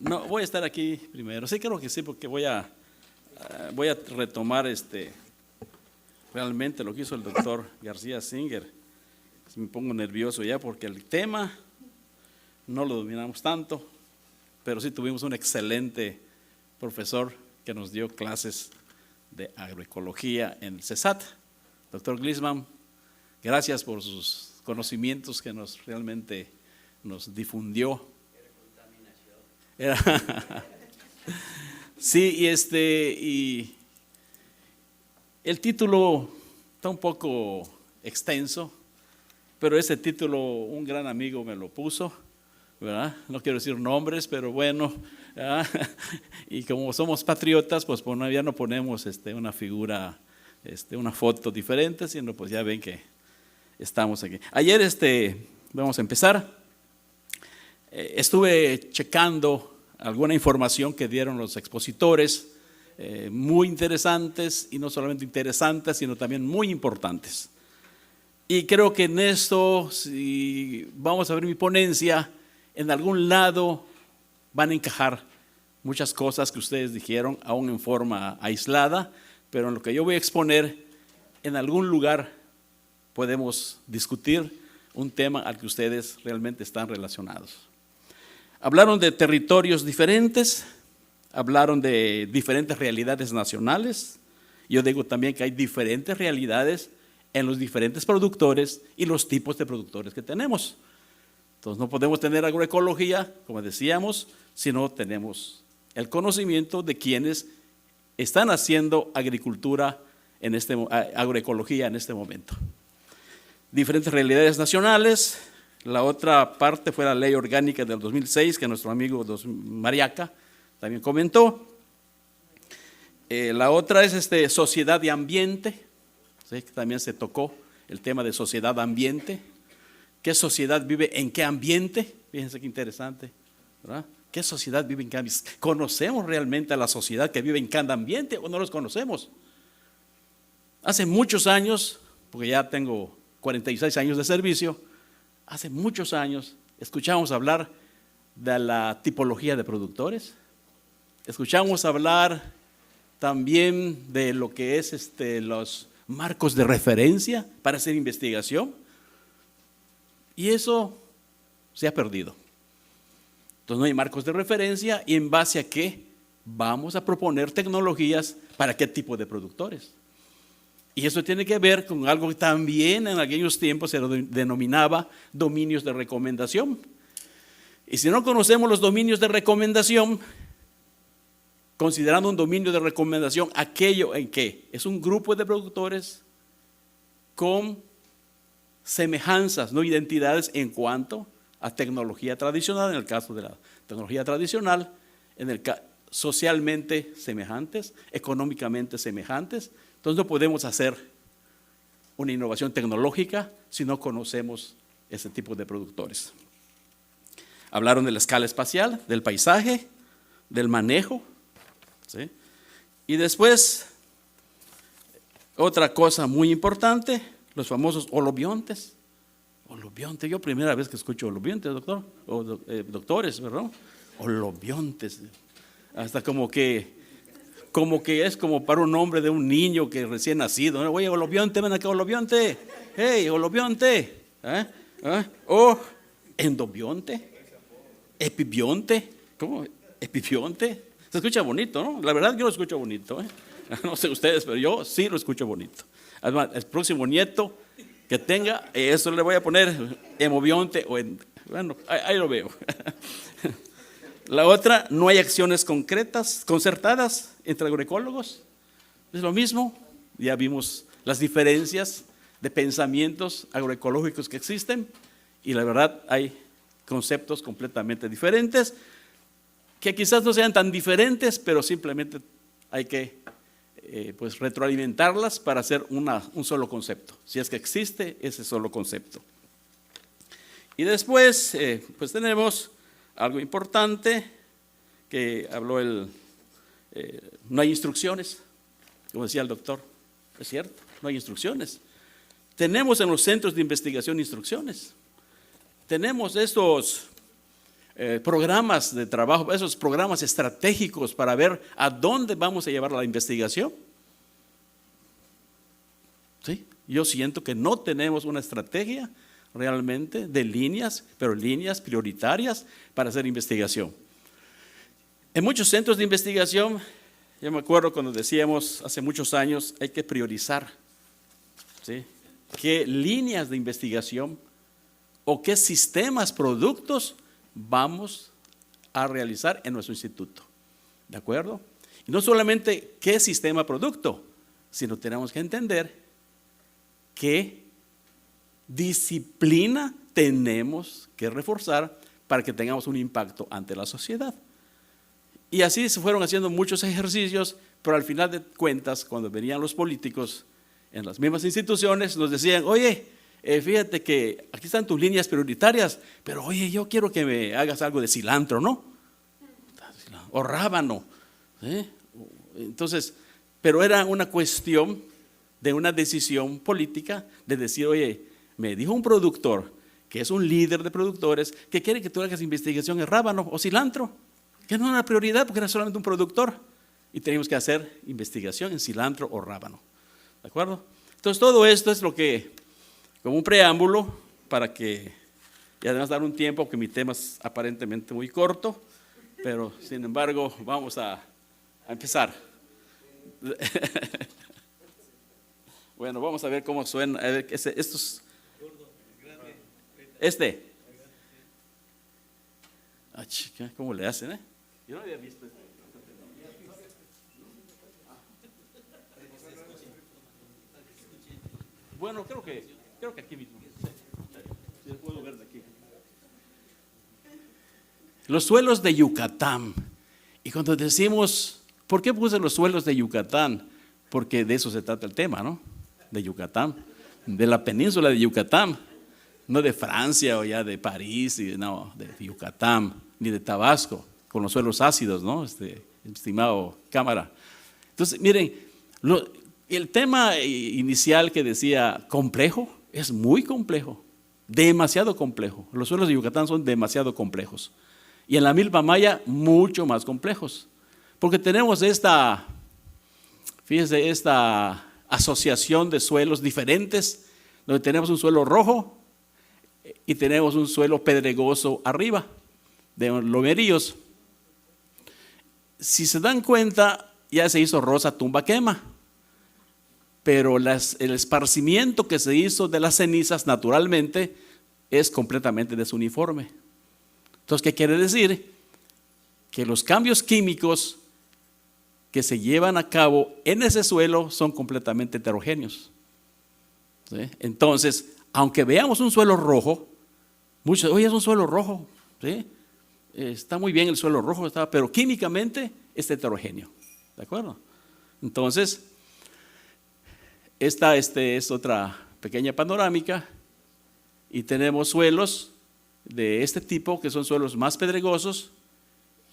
No, voy a estar aquí primero. Sí, creo que sí, porque voy a retomar realmente lo que hizo el doctor García Singer. Me pongo nervioso ya porque el tema no lo dominamos tanto, pero sí tuvimos un excelente profesor que nos dio clases de agroecología en el CESAT. Doctor Glisman, gracias por sus conocimientos que realmente nos difundió. Sí, y el título está un poco extenso, pero ese título un gran amigo me lo puso, ¿verdad? No quiero decir nombres, pero bueno, ¿verdad? Y como somos patriotas, pues ya no ponemos una figura, una foto diferente, sino pues ya ven que estamos aquí. Ayer vamos a empezar. Estuve checando alguna información que dieron los expositores, muy interesantes, y no solamente interesantes, sino también muy importantes. Y creo que en esto, si vamos a ver mi ponencia, en algún lado van a encajar muchas cosas que ustedes dijeron, aún en forma aislada, pero en lo que yo voy a exponer, en algún lugar podemos discutir un tema al que ustedes realmente están relacionados. Hablaron de territorios diferentes, hablaron de diferentes realidades nacionales. Yo digo también que hay diferentes realidades en los diferentes productores y los tipos de productores que tenemos. Entonces no podemos tener agroecología, como decíamos, si no tenemos el conocimiento de quienes están haciendo agricultura, agroecología en este momento. Diferentes realidades nacionales. La otra parte fue la ley orgánica del 2006, que nuestro amigo Mariaca también comentó. La otra es sociedad y ambiente, ¿sí? Que también se tocó el tema de sociedad-ambiente. ¿Qué sociedad vive en qué ambiente? Fíjense qué interesante, ¿verdad? ¿Qué sociedad vive en qué ambiente? ¿Conocemos realmente a la sociedad que vive en cada ambiente o no los conocemos? Hace muchos años, porque ya tengo 46 años de servicio, hace muchos años escuchamos hablar de la tipología de productores, escuchamos hablar también de lo que es los marcos de referencia para hacer investigación, y eso se ha perdido. Entonces no hay marcos de referencia, y en base a qué vamos a proponer tecnologías para qué tipo de productores. Y eso tiene que ver con algo que también en aquellos tiempos se denominaba dominios de recomendación. Y si no conocemos los dominios de recomendación, considerando un dominio de recomendación aquello en que es un grupo de productores con semejanzas, no identidades en cuanto a tecnología tradicional, en el caso de la tecnología tradicional, socialmente semejantes, económicamente semejantes. Entonces no podemos hacer una innovación tecnológica si no conocemos ese tipo de productores. Hablaron de la escala espacial, del paisaje, del manejo, ¿sí? Y después, otra cosa muy importante, los famosos holobiontes. Holobionte, yo primera vez que escucho holobiontes, doctor, o doctores, ¿verdad? Holobiontes, hasta como que es como para un nombre de un niño que recién nacido, ¿no? Oye, holobionte, ven acá, holobionte, hey, holobionte, o endobionte, epibionte, ¿cómo? Epibionte, se escucha bonito, ¿no? La verdad yo lo escucho bonito, no sé ustedes, pero yo sí lo escucho bonito. Además, el próximo nieto que tenga, eso le voy a poner hemobionte, bueno, ahí lo veo. La otra, no hay acciones concretas, concertadas entre agroecólogos. Es lo mismo, ya vimos las diferencias de pensamientos agroecológicos que existen, y la verdad hay conceptos completamente diferentes, que quizás no sean tan diferentes, pero simplemente hay que pues retroalimentarlas para hacer un solo concepto, si es que existe ese solo concepto. Y después, pues tenemos algo importante que habló no hay instrucciones, como decía el doctor, es cierto, no hay instrucciones. Tenemos en los centros de investigación instrucciones, tenemos estos programas de trabajo, esos programas estratégicos para ver a dónde vamos a llevar la investigación. ¿Sí? Yo siento que no tenemos una estrategia realmente de líneas, pero líneas prioritarias para hacer investigación. En muchos centros de investigación, yo me acuerdo cuando decíamos hace muchos años, hay que priorizar, ¿sí? ¿Qué líneas de investigación o qué sistemas, productos vamos a realizar en nuestro instituto? ¿De acuerdo? Y no solamente qué sistema, producto, sino tenemos que entender qué disciplina tenemos que reforzar para que tengamos un impacto ante la sociedad. Y así se fueron haciendo muchos ejercicios, pero al final de cuentas, cuando venían los políticos en las mismas instituciones, nos decían, oye, fíjate que aquí están tus líneas prioritarias, pero oye, yo quiero que me hagas algo de cilantro, ¿no? O rábano, ¿sí? Entonces, pero era una cuestión de una decisión política de decir, oye, me dijo un productor que es un líder de productores que quiere que tú hagas investigación en rábano o cilantro, que no era una prioridad porque era solamente un productor y teníamos que hacer investigación en cilantro o rábano. ¿De acuerdo? Entonces todo esto es lo que, como un preámbulo para que, y además dar un tiempo, que mi tema es aparentemente muy corto, pero sin embargo vamos a empezar. Bueno, vamos a ver cómo suena. A ver, estos. Ah, chica, ¿cómo le hacen, Yo no había visto esto. Bueno, creo que aquí mismo. Sí, puedo ver de aquí. Los suelos de Yucatán. Y cuando decimos, ¿por qué puse los suelos de Yucatán? Porque de eso se trata el tema, ¿no? De Yucatán, de la península de Yucatán, no de Francia o ya de París, no, de Yucatán, ni de Tabasco, con los suelos ácidos, ¿no? Estimado cámara. Entonces, miren, el tema inicial que decía complejo, es muy complejo, demasiado complejo. Los suelos de Yucatán son demasiado complejos. Y en la milpa maya, mucho más complejos. Porque tenemos esta asociación de suelos diferentes, donde tenemos un suelo rojo y tenemos un suelo pedregoso arriba, de lomeríos. Si se dan cuenta, ya se hizo rosa tumba quema, pero el esparcimiento que se hizo de las cenizas naturalmente es completamente desuniforme. Entonces, ¿qué quiere decir? Que los cambios químicos que se llevan a cabo en ese suelo son completamente heterogéneos. ¿Sí? Entonces, aunque veamos un suelo rojo, muchos, oye, es un suelo rojo, ¿sí? Está muy bien el suelo rojo, pero químicamente es heterogéneo. ¿De acuerdo? Entonces, esta es otra pequeña panorámica y tenemos suelos de este tipo que son suelos más pedregosos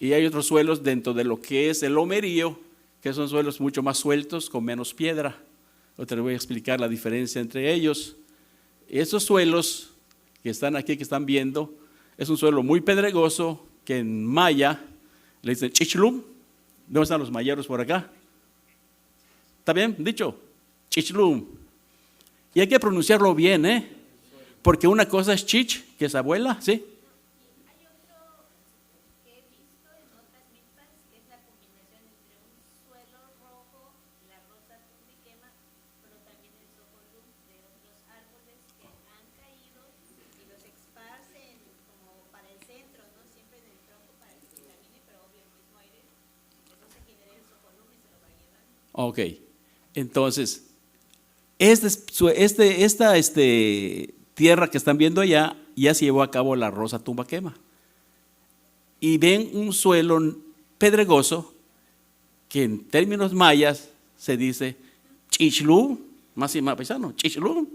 y hay otros suelos dentro de lo que es el lomerío que son suelos mucho más sueltos con menos piedra. Ahorita les voy a explicar la diferencia entre ellos. Esos suelos que están aquí, que están viendo, es un suelo muy pedregoso que en maya le dicen chichlum. ¿Dónde están los mayeros por acá? ¿Está bien dicho? Chichlum. Y hay que pronunciarlo bien, porque una cosa es chich, que es abuela, ¿sí? Ok, entonces, esta tierra que están viendo allá, ya se llevó a cabo la rosa tumba quema. Y ven un suelo pedregoso que en términos mayas se dice chichlum, más paisano, chichlum.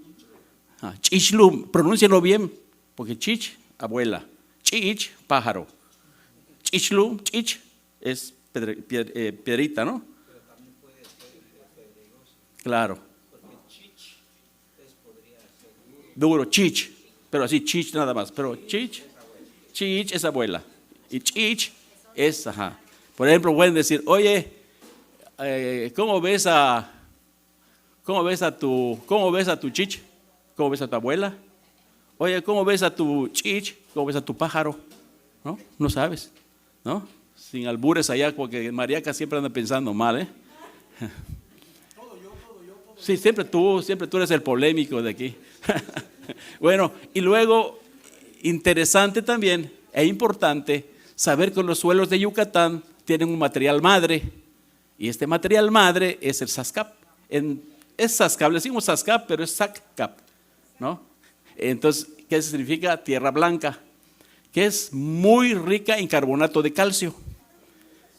Chichlum, pronúncialo bien, porque chich, abuela, chich, pájaro. Chichlum, chich, es piedrita, ¿no? Claro. Duro, chich, pero así chich nada más, pero chich es abuela, Y chich es, ajá. Por ejemplo, pueden decir, oye, ¿cómo ves a tu chich? ¿Cómo ves a tu abuela? Oye, ¿cómo ves a tu chich? ¿Cómo ves a tu pájaro? ¿No? No sabes, ¿no? Sin albures allá, porque Mariaca siempre anda pensando mal, ¿eh? Sí, siempre tú eres el polémico de aquí. Bueno, y luego, interesante también e importante saber que los suelos de Yucatán tienen un material madre, y este material madre es el Sascap. Es Sascap, le decimos Sascap, pero es Saccap, ¿no? Entonces, ¿qué significa? Tierra blanca, que es muy rica en carbonato de calcio.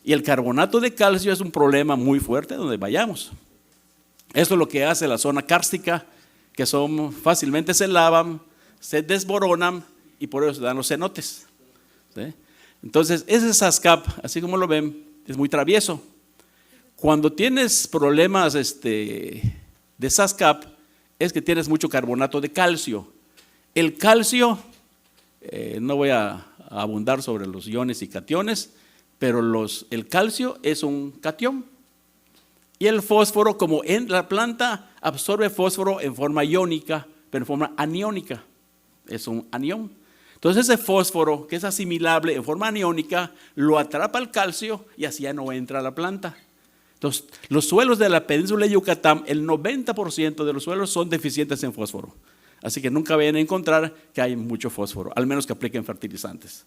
Y el carbonato de calcio es un problema muy fuerte donde vayamos. Esto es lo que hace la zona kárstica, que fácilmente se lavan, se desboronan y por eso se dan los cenotes, ¿sí? Entonces, ese Sascap, así como lo ven, es muy travieso. Cuando tienes problemas de Sascap, es que tienes mucho carbonato de calcio. El calcio, no voy a abundar sobre los iones y cationes, pero el calcio es un catión. Y el fósforo, como en la planta, absorbe fósforo en forma iónica, pero en forma aniónica. Es un anión. Entonces ese fósforo, que es asimilable en forma aniónica, lo atrapa el calcio y así ya no entra a la planta. Entonces, los suelos de la península de Yucatán, el 90% de los suelos son deficientes en fósforo. Así que nunca vayan a encontrar que hay mucho fósforo, al menos que apliquen fertilizantes.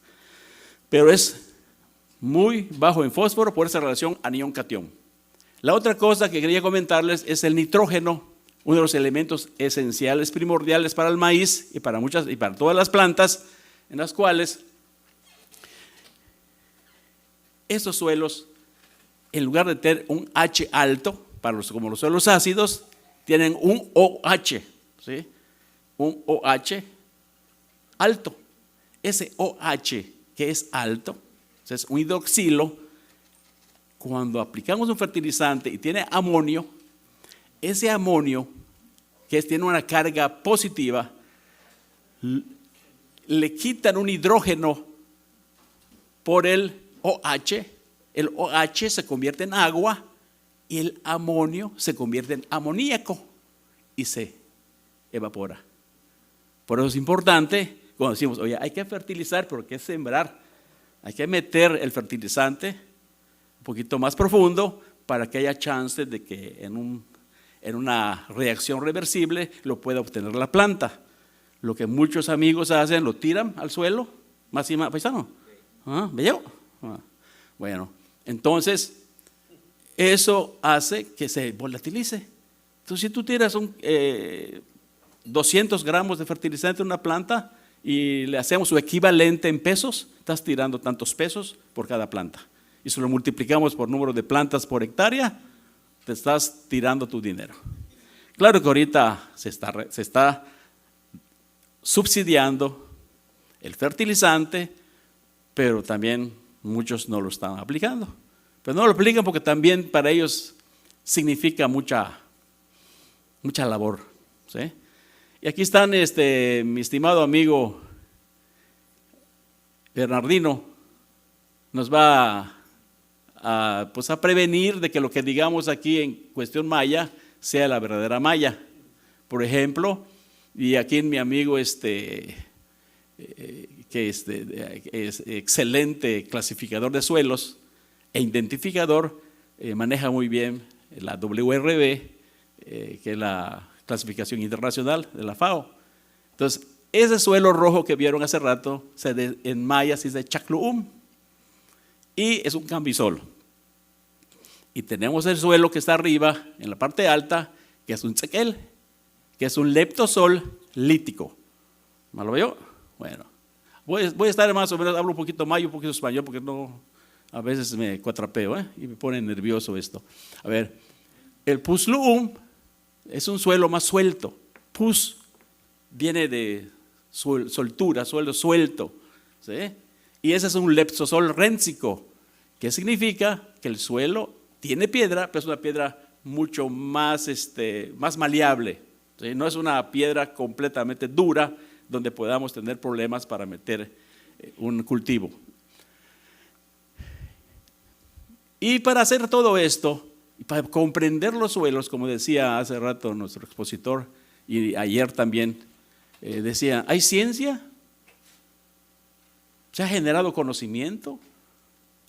Pero es muy bajo en fósforo por esa relación anión-catión. La otra cosa que quería comentarles es el nitrógeno, uno de los elementos esenciales, primordiales para el maíz y para todas las plantas, en las cuales estos suelos, en lugar de tener un H alto, como los suelos ácidos, tienen un OH, ¿sí? Un OH alto. Ese OH que es alto, es un hidroxilo. Cuando aplicamos un fertilizante y tiene amonio, ese amonio, tiene una carga positiva, le quitan un hidrógeno por el OH se convierte en agua y el amonio se convierte en amoníaco y se evapora. Por eso es importante cuando decimos, oye, hay que fertilizar, pero hay que sembrar, hay que meter el fertilizante un poquito más profundo para que haya chance de que en una reacción reversible lo pueda obtener la planta. Lo que muchos amigos hacen, lo tiran al suelo, más y más, paisano. ¿Veo? Bueno, entonces eso hace que se volatilice. Entonces, si tú tiras 200 gramos de fertilizante en una planta y le hacemos su equivalente en pesos, estás tirando tantos pesos por cada planta. Y si lo multiplicamos por número de plantas por hectárea, te estás tirando tu dinero. Claro que ahorita se está subsidiando el fertilizante, pero también muchos no lo están aplicando. Pero no lo aplican porque también para ellos significa mucha labor, ¿sí? Y aquí están mi estimado amigo Bernardino, nos va a prevenir de que lo que digamos aquí en cuestión maya sea la verdadera maya. Por ejemplo, y aquí mi amigo que es excelente clasificador de suelos e identificador, maneja muy bien la WRB, que es la clasificación internacional de la FAO. Entonces, ese suelo rojo que vieron hace rato, en maya se dice chacluum, y es un cambisol. Y tenemos el suelo que está arriba, en la parte alta, que es un tzequel, que es un leptosol lítico. ¿Me lo veo? Bueno, voy a estar más o menos, hablo un poquito mayo, un poquito español, porque a veces me cuatrapeo, y me pone nervioso esto. A ver, el pusluum es un suelo más suelto. Pus viene de soltura, suelo suelto, ¿sí? Y ese es un leptosol rénsico, que significa que el suelo tiene piedra, pero es una piedra mucho más maleable, ¿sí? No es una piedra completamente dura donde podamos tener problemas para meter un cultivo. Y para hacer todo esto, y para comprender los suelos, como decía hace rato nuestro expositor, y ayer también decía, ¿hay ciencia? ¿Se ha generado conocimiento?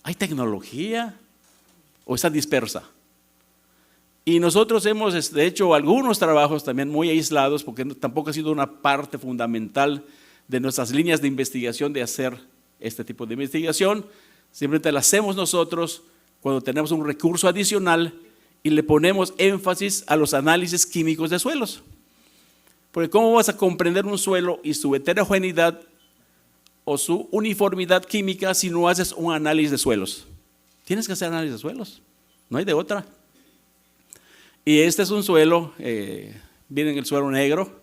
¿Hay tecnología? ¿O está dispersa? Y nosotros hemos hecho algunos trabajos también muy aislados, porque tampoco ha sido una parte fundamental de nuestras líneas de investigación de hacer este tipo de investigación. Simplemente la hacemos nosotros cuando tenemos un recurso adicional y le ponemos énfasis a los análisis químicos de suelos. Porque ¿cómo vas a comprender un suelo y su heterogeneidad o su uniformidad química si no haces un análisis de suelos? Tienes que hacer análisis de suelos, no hay de otra. Y este es un suelo, miren el suelo negro,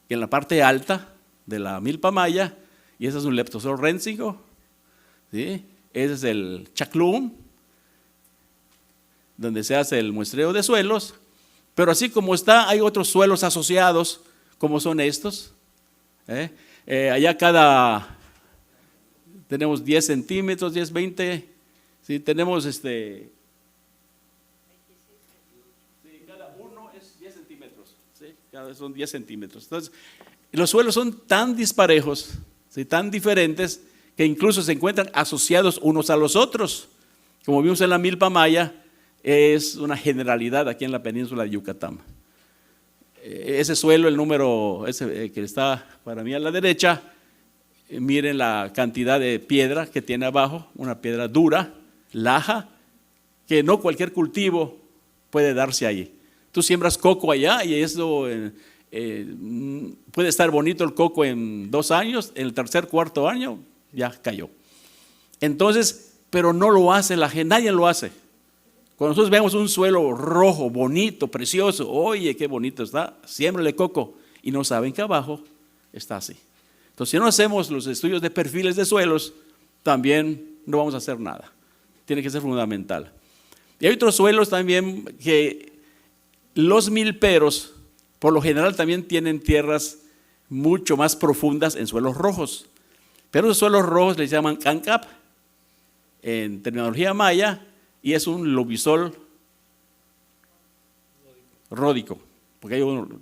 en la parte alta de la milpa maya, y ese es un leptosol rénsico, ¿sí? Ese es el chaclún, donde se hace el muestreo de suelos, pero así como está, hay otros suelos asociados, como son estos. Allá tenemos 10 centímetros, 10, 20, ¿sí? Tenemos cada uno es 10 centímetros, ¿sí? Cada son 10 centímetros. Entonces, los suelos son tan disparejos, ¿sí? Tan diferentes, que incluso se encuentran asociados unos a los otros. Como vimos en la milpa maya, es una generalidad aquí en la península de Yucatán. Ese suelo, el número ese, que está para mí a la derecha, miren la cantidad de piedra que tiene abajo, una piedra dura, laja, que no cualquier cultivo puede darse allí. Tú siembras coco allá y eso puede estar bonito el coco en 2 años, en el tercer, cuarto año ya cayó. Entonces, pero no lo hace la gente, nadie lo hace. Cuando nosotros vemos un suelo rojo, bonito, precioso, oye, qué bonito está, siémbrale coco, y no saben que abajo está así. Entonces, si no hacemos los estudios de perfiles de suelos, también no vamos a hacer nada. Tiene que ser fundamental. Y hay otros suelos también que los milperos, por lo general, también tienen tierras mucho más profundas en suelos rojos. Pero los suelos rojos les llaman cancap en terminología maya, y es un lubisol ródico, porque hay un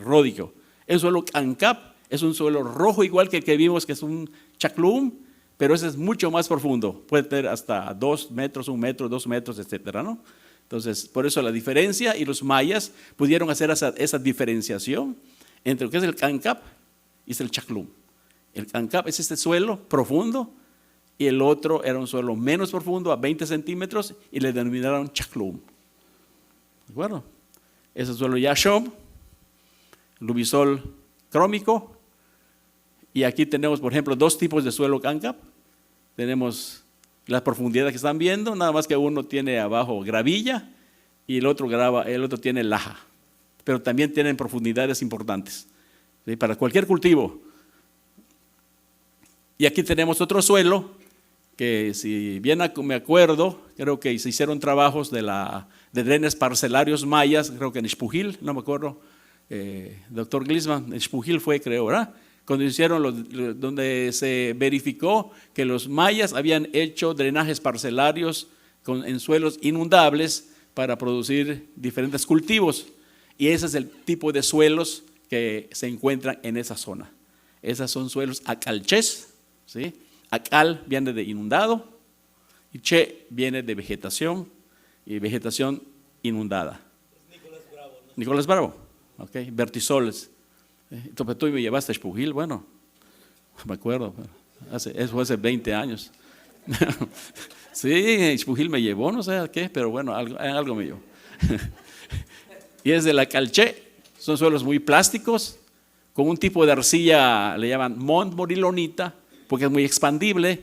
ródico. El suelo cancap es un suelo rojo igual que el que vimos, que es un chaclum, pero ese es mucho más profundo, puede tener hasta 2 metros, 1 metro, 2 metros, etcétera, ¿no? Entonces, por eso la diferencia, y los mayas pudieron hacer esa diferenciación entre lo que es el cancap y es el chaclum. El cancap es este suelo profundo, y el otro era un suelo menos profundo, a 20 centímetros, y le denominaron chaclum. ¿De acuerdo? Ese suelo yashom, lubisol crómico, y aquí tenemos, por ejemplo, 2 tipos de suelo cancap. Tenemos la profundidad que están viendo, nada más que uno tiene abajo gravilla y el otro tiene laja, pero también tienen profundidades importantes, ¿sí? Para cualquier cultivo. Y aquí tenemos otro suelo que, si bien me acuerdo, creo que se hicieron trabajos de drenes parcelarios mayas, creo que en Xpujil, no me acuerdo, doctor Glisman, en Xpujil fue, creo, ¿verdad? Cuando hicieron donde se verificó que los mayas habían hecho drenajes parcelarios en suelos inundables para producir diferentes cultivos, y ese es el tipo de suelos que se encuentran en esa zona. Esos son suelos acalchés, ¿sí? Acal viene de inundado y che viene de vegetación, y vegetación inundada. Nicolás Bravo, ¿no? Nicolás Bravo, ok, vertisoles. Entonces tú me llevaste a Xpujil, bueno, me acuerdo, eso fue hace 20 años. Sí, Xpujil me llevó, no sé a qué, pero bueno, algo me llevó. Y es de la calché, son suelos muy plásticos, con un tipo de arcilla, le llaman montmorilonita, porque es muy expandible,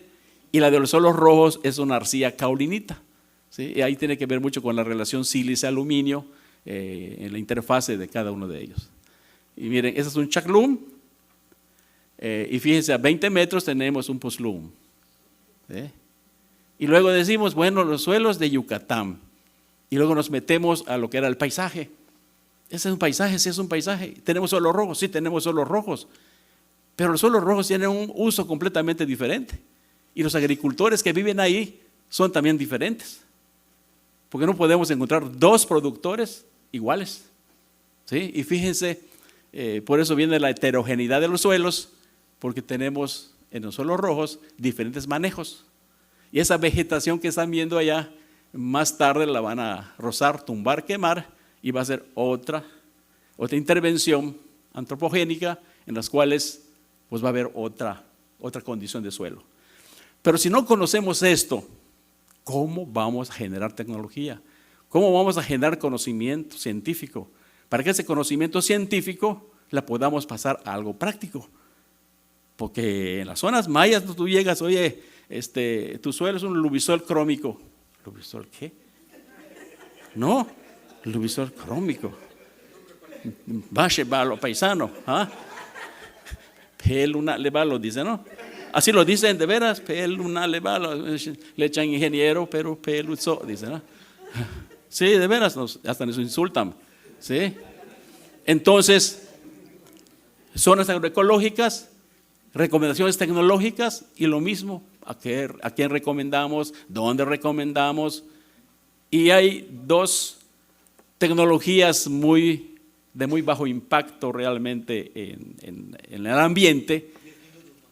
y la de los suelos rojos es una arcilla caulinita, ¿sí? Y ahí tiene que ver mucho con la relación sílice-aluminio en la interfase de cada uno de ellos. Y miren, ese es un chaclum, y fíjense, a 20 metros tenemos un poslum, ¿sí? Y luego decimos, bueno, los suelos de Yucatán, y luego nos metemos a lo que era el paisaje. Ese es un paisaje, sí es un paisaje. ¿Tenemos suelos rojos? Sí, tenemos suelos rojos, pero los suelos rojos tienen un uso completamente diferente, y los agricultores que viven ahí son también diferentes. porque no podemos encontrar dos productores iguales, ¿sí? Y fíjense, por eso viene la heterogeneidad de los suelos, porque tenemos en los suelos rojos diferentes manejos. Y esa vegetación que están viendo allá, más tarde la van a rozar, tumbar, quemar, y va a ser otra intervención antropogénica en las cuales pues va a haber otra condición de suelo. Pero si no conocemos esto, ¿cómo vamos a generar tecnología? ¿Cómo vamos a generar conocimiento científico? Para que ese conocimiento científico la podamos pasar a algo práctico. Porque en las zonas mayas tú llegas, oye, tu suelo es un lubisol crómico. ¿Lubisol qué? No, lubisol crómico. Bache balo paisano. ¿Ah? Peluna levalo, dice, ¿no? Así lo dicen de veras, peluna levalo. Le echan ingeniero, pero peluzo, dice, ¿no? Sí, de veras, hasta nos insultan. ¿Sí? Entonces, zonas agroecológicas, recomendaciones tecnológicas y lo mismo, a quién recomendamos, dónde recomendamos. Y hay dos tecnologías de muy bajo impacto realmente en el ambiente,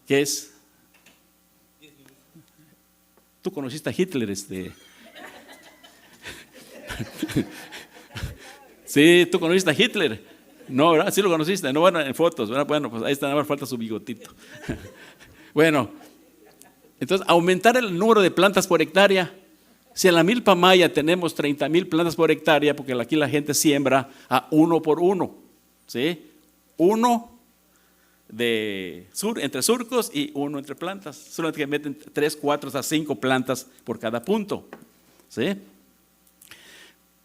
que es… Tú conociste a Hitler, Sí, tú conociste a Hitler. No, ¿verdad? Sí lo conociste, no, bueno, en fotos, ¿verdad? Bueno, pues ahí está, nada más falta su bigotito. Bueno, entonces aumentar el número de plantas por hectárea. Si en la milpa maya tenemos 30,000 plantas por hectárea, porque aquí la gente siembra a 1 por 1, ¿sí? 1 entre surcos y 1 entre plantas. Solamente que meten 3, 4 hasta 5 plantas por cada punto, ¿sí?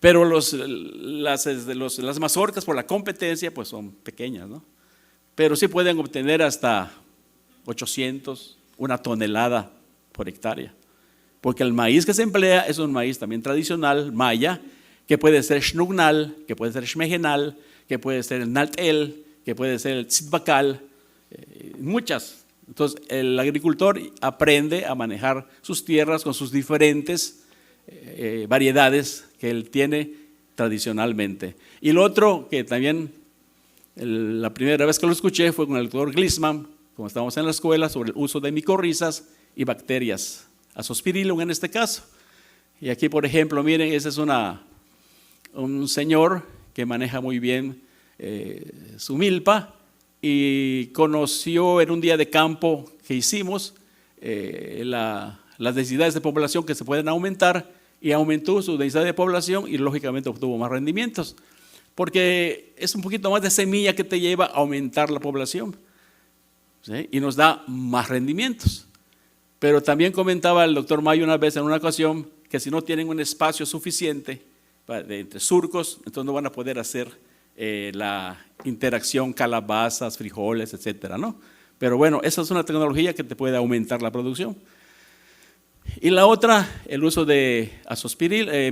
Pero las mazorcas por la competencia pues son pequeñas, ¿no? Pero sí pueden obtener hasta 800, 1 tonelada por hectárea. Porque el maíz que se emplea es un maíz también tradicional, maya, que puede ser shnugnal, que puede ser shmejenal, que puede ser el naltel, que puede ser el tzitbacal, muchas. Entonces el agricultor aprende a manejar sus tierras con sus diferentes variedades que él tiene tradicionalmente. Y lo otro que también la primera vez que lo escuché fue con el doctor Glissman, como estábamos en la escuela, sobre el uso de micorrizas y bacterias, Azospirillum en este caso. Y aquí, por ejemplo, miren, ese es un señor que maneja muy bien su milpa y conoció en un día de campo que hicimos las densidades de población que se pueden aumentar, y aumentó su densidad de población y lógicamente obtuvo más rendimientos, porque es un poquito más de semilla que te lleva a aumentar la población, ¿sí? Y nos da más rendimientos. Pero también comentaba el doctor Mayo una vez en una ocasión que si no tienen un espacio suficiente entre surcos, entonces no van a poder hacer la interacción calabazas, frijoles, etcétera, ¿no? Pero bueno, esa es una tecnología que te puede aumentar la producción. Y la otra, el uso de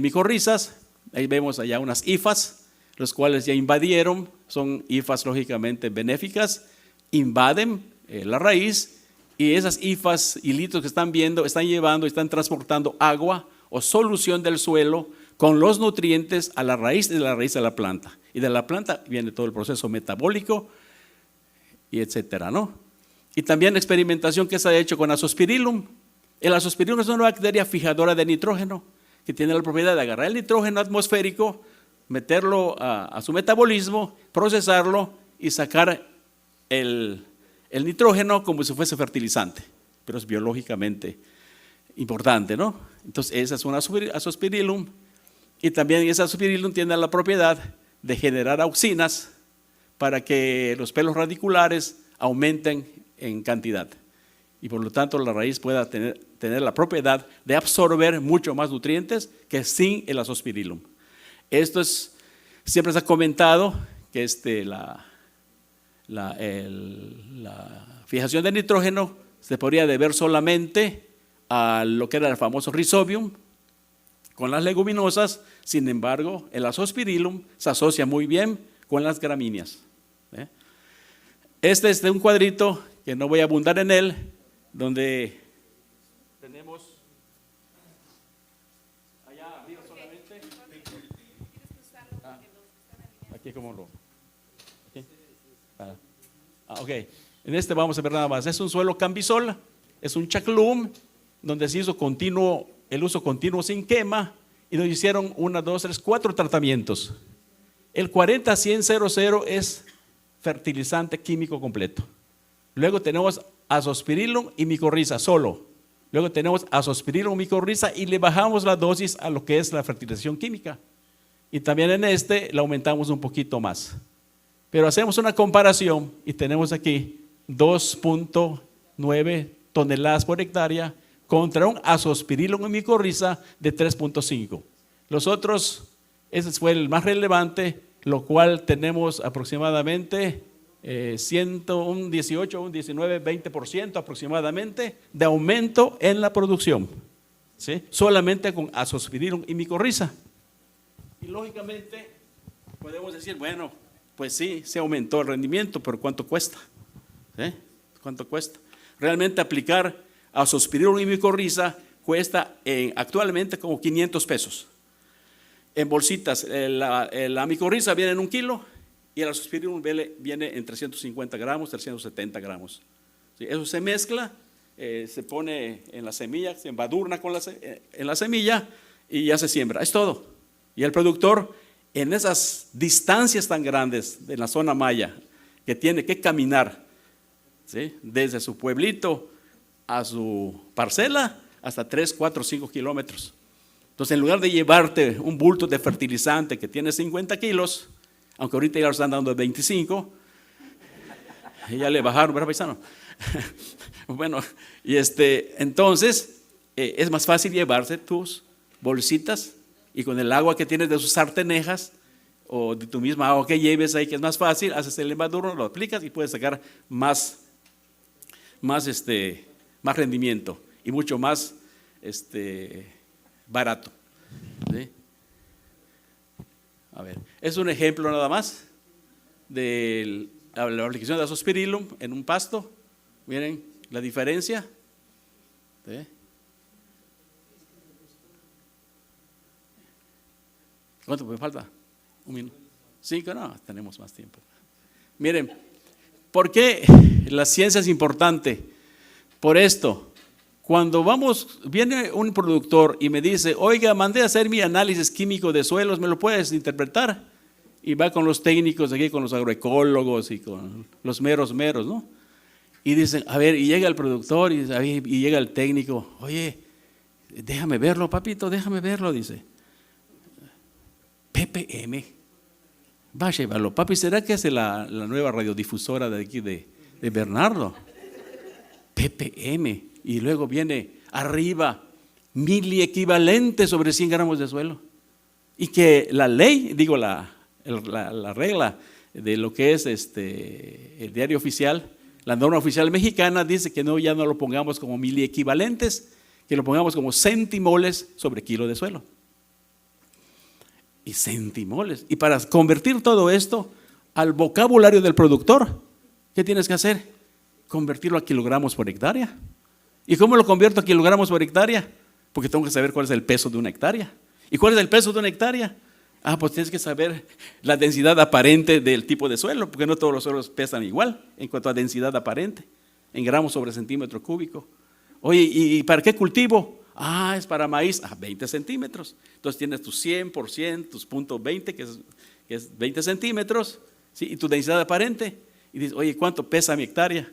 micorrizas. Ahí vemos allá unas hifas, los cuales ya invadieron, son hifas lógicamente benéficas, invaden la raíz, y esas hifas, hilitos que están viendo, están transportando agua o solución del suelo con los nutrientes a la raíz y de la raíz a la planta. Y de la planta viene todo el proceso metabólico, y etcétera, ¿no? Y también experimentación que se ha hecho con Azospirillum. El Azospirillum es una bacteria fijadora de nitrógeno que tiene la propiedad de agarrar el nitrógeno atmosférico, meterlo a su metabolismo, procesarlo y sacar el nitrógeno como si fuese fertilizante, pero es biológicamente importante, ¿no? Entonces esa es una Azospirillum, y también esa Azospirillum tiene la propiedad de generar auxinas para que los pelos radiculares aumenten en cantidad. Y por lo tanto la raíz pueda tener la propiedad de absorber mucho más nutrientes que sin el Azospirillum. Esto siempre se ha comentado que la fijación de nitrógeno se podría deber solamente a lo que era el famoso Rhizobium con las leguminosas. Sin embargo, el Azospirillum se asocia muy bien con las gramíneas. Este es de un cuadrito que no voy a abundar en él, donde tenemos, ahí Allá arriba solamente. Aquí como lo. Aquí. Ok. En este vamos a ver nada más. Es un suelo cambisol, es un chaclum, donde se hizo continuo, el uso continuo sin quema, y nos hicieron 1, 2, 3, 4 tratamientos. El 40-100-00 es fertilizante químico completo. Luego tenemos azospirillum y micorriza solo. Luego tenemos azospirillum y micorriza y le bajamos la dosis a lo que es la fertilización química. Y también en este la aumentamos un poquito más. Pero hacemos una comparación y tenemos aquí 2.9 toneladas por hectárea contra un azospirillum y micorriza de 3.5. Los otros, ese fue el más relevante, lo cual tenemos aproximadamente un 18, un 19, 20% aproximadamente de aumento en la producción, ¿sí? Solamente con azospirillum y micorriza. Y lógicamente podemos decir, bueno, pues sí, se aumentó el rendimiento, pero ¿cuánto cuesta? ¿Cuánto cuesta? Realmente aplicar azospirillum y micorriza cuesta actualmente como 500 pesos. En bolsitas, la micorriza viene en 1 kilo y el azospirillum viene en 350 gramos, 370 gramos. ¿Sí? Eso se mezcla, se pone en la semilla, se embadurna en la semilla y ya se siembra. Es todo. Y el productor, en esas distancias tan grandes de la zona maya, que tiene que caminar, ¿sí?, desde su pueblito a su parcela hasta 3, 4, 5 kilómetros. Entonces, en lugar de llevarte un bulto de fertilizante que tiene 50 kilos, aunque ahorita ya lo están dando de 25, ya le bajaron, ¿verdad, paisano? Bueno, y entonces es más fácil llevarse tus bolsitas y con el agua que tienes de sus sartenejas o de tu misma agua que lleves ahí, que es más fácil, haces el embadurno, lo aplicas y puedes sacar más rendimiento y mucho más barato. ¿Sí? A ver, es un ejemplo nada más de la aplicación de azospirillum en un pasto. Miren la diferencia. ¿Sí? ¿Cuánto me falta? 1 minuto. 5, no, tenemos más tiempo. Miren, ¿por qué la ciencia es importante? Por esto, cuando viene un productor y me dice, oiga, mandé a hacer mi análisis químico de suelos, ¿me lo puedes interpretar? Y va con los técnicos aquí, con los agroecólogos y con los meros, ¿no? Y dicen, a ver, y llega el productor y llega el técnico, oye, déjame verlo, papito, déjame verlo, dice. ppm. Va a llevarlo, papi, ¿será que hace la nueva radiodifusora de aquí de Bernardo? ppm. Y luego viene arriba miliequivalente sobre 100 gramos de suelo. Y que la ley, digo la regla de lo que es el diario oficial, la norma oficial mexicana dice que ya no lo pongamos como miliequivalentes, que lo pongamos como centimoles sobre kilo de suelo. Y centimoles. Y para convertir todo esto al vocabulario del productor, ¿qué tienes que hacer? Convertirlo a kilogramos por hectárea. ¿Y cómo lo convierto a kilogramos por hectárea? Porque tengo que saber cuál es el peso de una hectárea. ¿Y cuál es el peso de una hectárea? Pues tienes que saber la densidad aparente del tipo de suelo, porque no todos los suelos pesan igual en cuanto a densidad aparente, en gramos sobre centímetro cúbico. Oye, ¿y para qué cultivo? Es para maíz, 20 centímetros. Entonces tienes tu 100%, tus .20, que es 20 centímetros, ¿sí? Y tu densidad aparente. Y dices, oye, ¿cuánto pesa mi hectárea?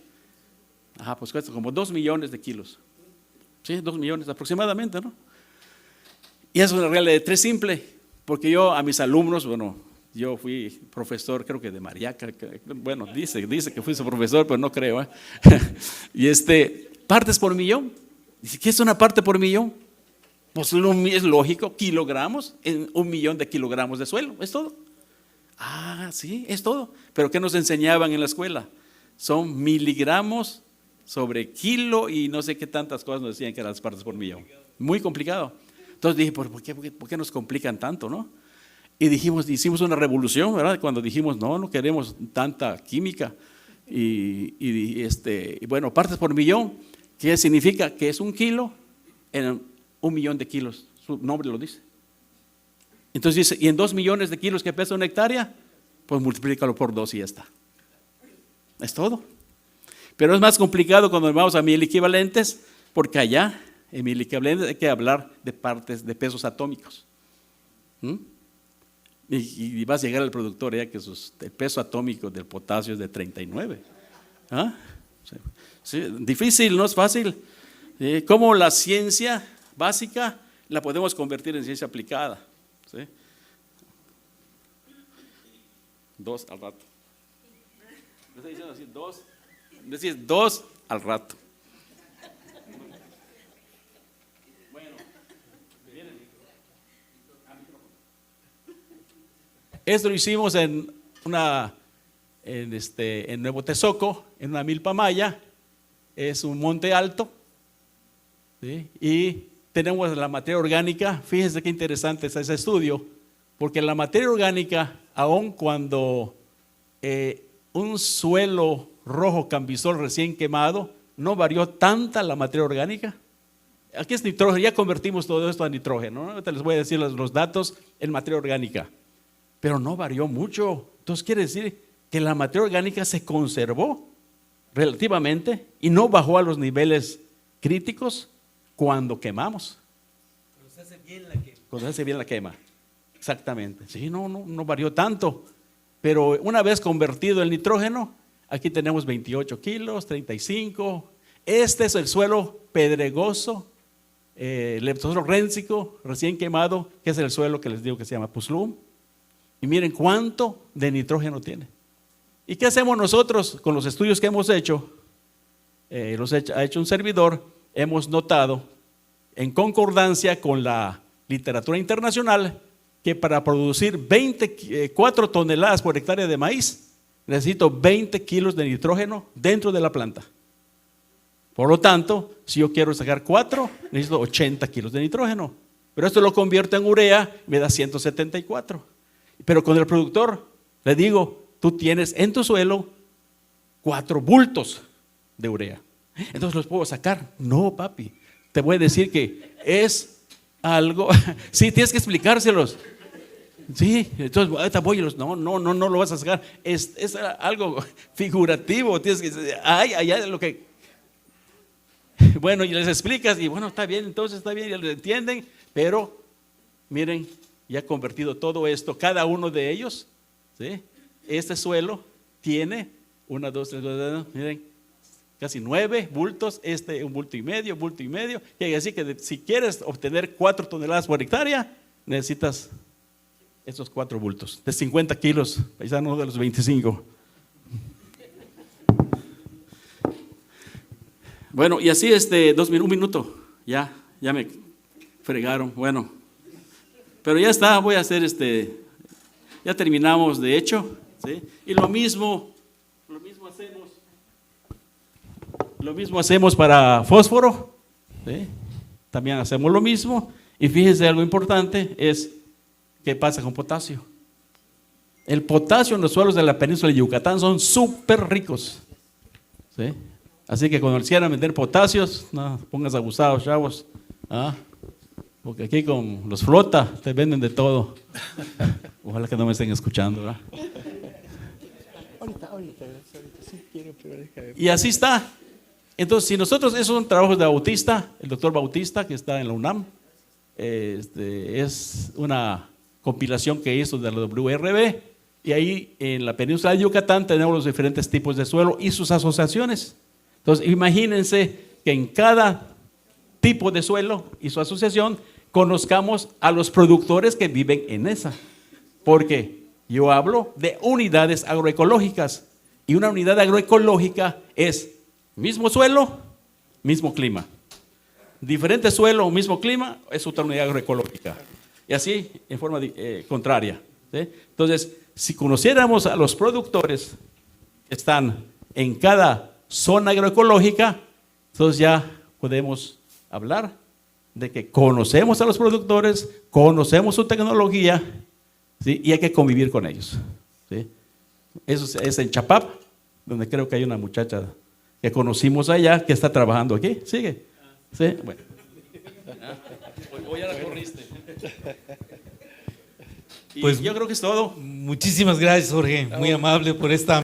Pues cuesta como 2 millones de kilos. Sí, 2 millones aproximadamente, ¿no? Y es una regla de 3 simple, porque yo a mis alumnos, yo fui profesor, creo que de Mariaca, bueno, dice que fui su profesor, pero no creo, y partes por millón. Dice, ¿qué es una parte por millón? Pues es lógico, kilogramos en 1 millón de kilogramos de suelo, es todo. Sí, es todo. Pero ¿qué nos enseñaban en la escuela? Son miligramos sobre kilo y no sé qué tantas cosas nos decían que eran las partes por millón. Muy complicado. Entonces dije, ¿por qué nos complican tanto, no? Y hicimos una revolución, ¿verdad? Cuando dijimos, no queremos tanta química. Y bueno, partes por millón, ¿qué significa? Que es 1 kilo en 1 millón de kilos. Su nombre lo dice. Entonces dice, ¿y en 2 millones de kilos que pesa una hectárea? Pues multiplícalo por 2 y ya está. Es todo. Pero es más complicado cuando vamos a mil equivalentes, porque allá en mil equivalentes hay que hablar de partes, de pesos atómicos. Y vas a llegar al productor ya que el peso atómico del potasio es de 39. ¿Ah? Sí, difícil, no es fácil. ¿Cómo la ciencia básica la podemos convertir en ciencia aplicada? ¿Sí? 2 al rato. ¿Me está diciendo así? 2. Decís 2 al rato. Bueno, miren. Esto lo hicimos en Nuevo Tezoco, en una milpa maya. Es un monte alto, ¿sí? Y tenemos la materia orgánica. Fíjense qué interesante es ese estudio, porque la materia orgánica, aun cuando un suelo rojo cambisol recién quemado, no varió tanta la materia orgánica. Aquí es nitrógeno, ya convertimos todo esto a nitrógeno, ¿no? Ahorita les voy a decir los datos en materia orgánica, pero no varió mucho. Entonces quiere decir que la materia orgánica se conservó relativamente y no bajó a los niveles críticos cuando quemamos. Cuando se hace bien la quema. Cuando se hace bien la quema, exactamente. Sí, no varió tanto, pero una vez convertido el nitrógeno, aquí tenemos 28 kilos, 35. Este es el suelo pedregoso, leptosol rénsico, recién quemado, que es el suelo que les digo que se llama Puslum. Y miren cuánto de nitrógeno tiene. ¿Y qué hacemos nosotros con los estudios que hemos hecho? Ha hecho un servidor. Hemos notado, en concordancia con la literatura internacional, que para producir 24 toneladas por hectárea de maíz, necesito 20 kilos de nitrógeno dentro de la planta. Por lo tanto, si yo quiero sacar 4, necesito 80 kilos de nitrógeno. Pero esto lo convierto en urea, me da 174. Pero con el productor le digo, tú tienes en tu suelo 4 bultos de urea. Entonces los puedo sacar. No, papi, te voy a decir que es algo, sí, tienes que explicárselos. Sí, entonces ahorita voy y no lo vas a sacar. Es algo figurativo. Tienes que, allá lo que. Bueno, y les explicas, y bueno, está bien, entonces está bien, ya lo entienden, pero miren, ya he convertido todo esto, cada uno de ellos, ¿sí? Este suelo tiene 1, 2, 3, 4, miren, casi 9 bultos, un bulto y medio, y así que si quieres obtener 4 toneladas por hectárea, necesitas estos 4 bultos, de 50 kilos, paisano de los 25. Bueno, y así 1 minuto, ya me fregaron, bueno, pero ya está, voy a hacer ya terminamos de hecho, ¿sí? Y lo mismo hacemos para fósforo, ¿sí? También hacemos lo mismo, y fíjense algo importante es qué pasa con potasio. El potasio en los suelos de la península de Yucatán son súper ricos, ¿sí? Así que cuando les quieran vender potasios, no pongas abusados, chavos. Porque aquí con los flota te venden de todo. Ojalá que no me estén escuchando, ¿verdad? Ahorita sí quiero, pero déjame. Y así está. Entonces, si nosotros, esos son trabajos de Bautista, el doctor Bautista, que está en la UNAM, es una compilación que hizo de la WRB, y ahí en la península de Yucatán tenemos los diferentes tipos de suelo y sus asociaciones. Entonces, imagínense que en cada tipo de suelo y su asociación conozcamos a los productores que viven en esa. Porque yo hablo de unidades agroecológicas, y una unidad agroecológica es mismo suelo, mismo clima. Diferente suelo, mismo clima, es otra unidad agroecológica. Y así en forma contraria, ¿sí? Entonces, si conociéramos a los productores que están en cada zona agroecológica, entonces ya podemos hablar de que conocemos a los productores, conocemos su tecnología, ¿sí? Y hay que convivir con ellos, ¿sí? Eso es en Chapap, donde creo que hay una muchacha que conocimos allá que está trabajando aquí. ¿Sigue? ¿Sí? Bueno. O ya la corriste. Y Pues- yo creo que es todo. Muchísimas gracias, Jorge, muy amable por esta